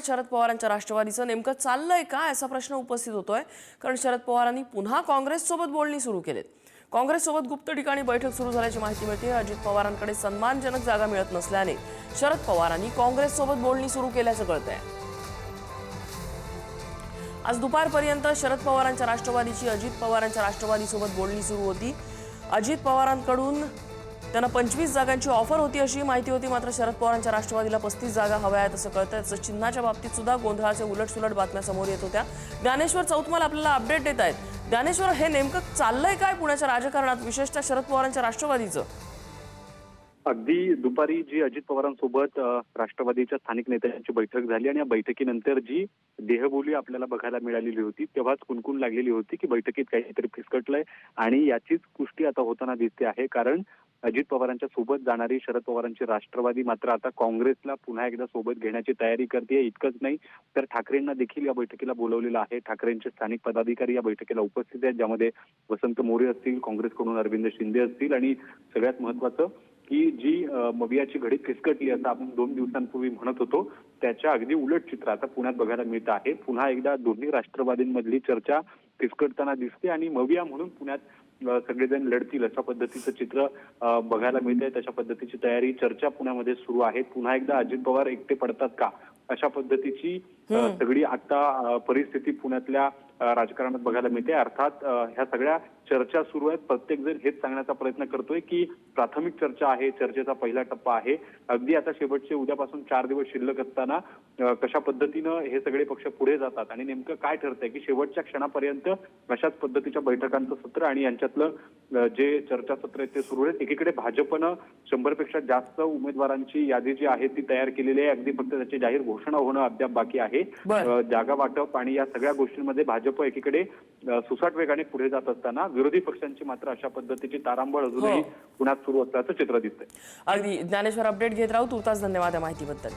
शरद पवारांच्या राष्ट्रवादीचं नेमकं चाललंय काय असा प्रश्न उपस्थित होतोय। कारण शरद पवारांनी पुन्हा काँग्रेससोबत बोलणी सुरू केलीत। काँग्रेससोबत गुप्त ठिकाणी बैठक सुरू झाल्याची माहिती मिळते। अजित पवारांकडे सन्मानजनक जागा मिळत नसल्याने शरद पवारांनी काँग्रेससोबत बोलणी सुरू केल्याचं कळतंय। आज दुपारपर्यंत शरद पवारांच्या राष्ट्रवादीची अजित पवारांच्या राष्ट्रवादीसोबत बोलणी सुरू होती। अजित पवारांकडून त्यांना 25 जागांची ऑफर होती अशी माहिती होती। मात्र शरद पवारांच्या राष्ट्रवादीला 35 जागा हव्या आहेत असं कळतंय। तसंच चिन्हाच्या बाबतीत सुद्धा गोंधळाचे उलटसुलट बातम्या समोर येत होत्या। ज्ञानेश्वर चौतमाल आपल्याला अपडेट देत आहेत। ज्ञानेश्वर, हे नेमकं चाललंय काय पुण्याच्या राजकारणात, विशेषतः शरद पवारांच्या राष्ट्रवादीचं? अगदी दुपारी जी अजित पवारांसोबत राष्ट्रवादीच्या स्थानिक नेत्यांची बैठक झाली आणि या बैठकीनंतर जी देहबोली आपल्याला बघायला मिळालेली होती तेव्हाच कुणकुण लागलेली होती की बैठकीत काहीतरी फिसकटलंय आणि याचीच पुष्टी आता होताना दिसते आहे। कारण अजित पवारांच्या सोबत जाणारी शरद पवारांची राष्ट्रवादी मात्र आता काँग्रेसला पुन्हा एकदा सोबत घेण्याची तयारी करते। इतकंच नाही तर ठाकरेंना देखील या बैठकीला बोलवलेलं आहे। ठाकरेंचे स्थानिक पदाधिकारी या बैठकीला उपस्थित आहेत, ज्यामध्ये वसंत मोरे असतील, काँग्रेसकडून अरविंद शिंदे असतील आणि सगळ्यात महत्त्वाचं की जी मवियाची घडी फिसकटली असं आपण 2 दिवसांपूर्वी म्हणत होतो त्याच्या अगदी उलट चित्र आता पुण्यात बघायला मिळत आहे। पुन्हा एकदा दोन्ही राष्ट्रवादींमधली चर्चा फिसकटताना दिसते आणि मविया म्हणून पुण्यात सगळेजण लढतील अशा पद्धतीचं चित्र बघायला मिळतंय। तशा पद्धतीची तयारी चर्चा पुण्यामध्ये सुरू आहे। पुन्हा एकदा अजित पवार एकटे पडतात का अशा पद्धतीची सगळी आता परिस्थिती पुण्यातल्या राजकारणात बघायला मिळते। अर्थात ह्या सगळ्या चर्चा सुरू आहेत। प्रत्येक जण हेच सांगण्याचा प्रयत्न करतोय की प्राथमिक चर्चा आहे, चर्चेचा पहिला टप्पा आहे। अगदी आता शेवटचे उद्यापासून 4 दिवस शिल्लक असताना कशा पद्धतीनं हे सगळे पक्ष पुढे जातात आणि नेमकं काय ठरतंय की शेवटच्या क्षणापर्यंत अशाच पद्धतीच्या बैठकांचं सत्र आणि यांच्यातलं जे चर्चासत्र आहे ते सुरू आहेत। एकीकडे भाजपनं 100 पेक्षा जास्त उमेदवारांची यादी जी आहे ती तयार केलेली आहे। अगदी फक्त त्याची जाहीर घोषणा होणं अद्याप बाकी आहे। जागा वाटप आणि या सगळ्या गोष्टींमध्ये भाजप एकीकडे सुसाट वेगाने पुढे जात असताना विरोधी पक्षांची मात्र अशा पद्धतीची तारांबळ अजूनही पुण्यात सुरू असल्याचं चित्र दिसतंय। अगदी ज्ञानेश्वर, अपडेट घेत राहू। तुर्तास धन्यवाद या माहितीबद्दल।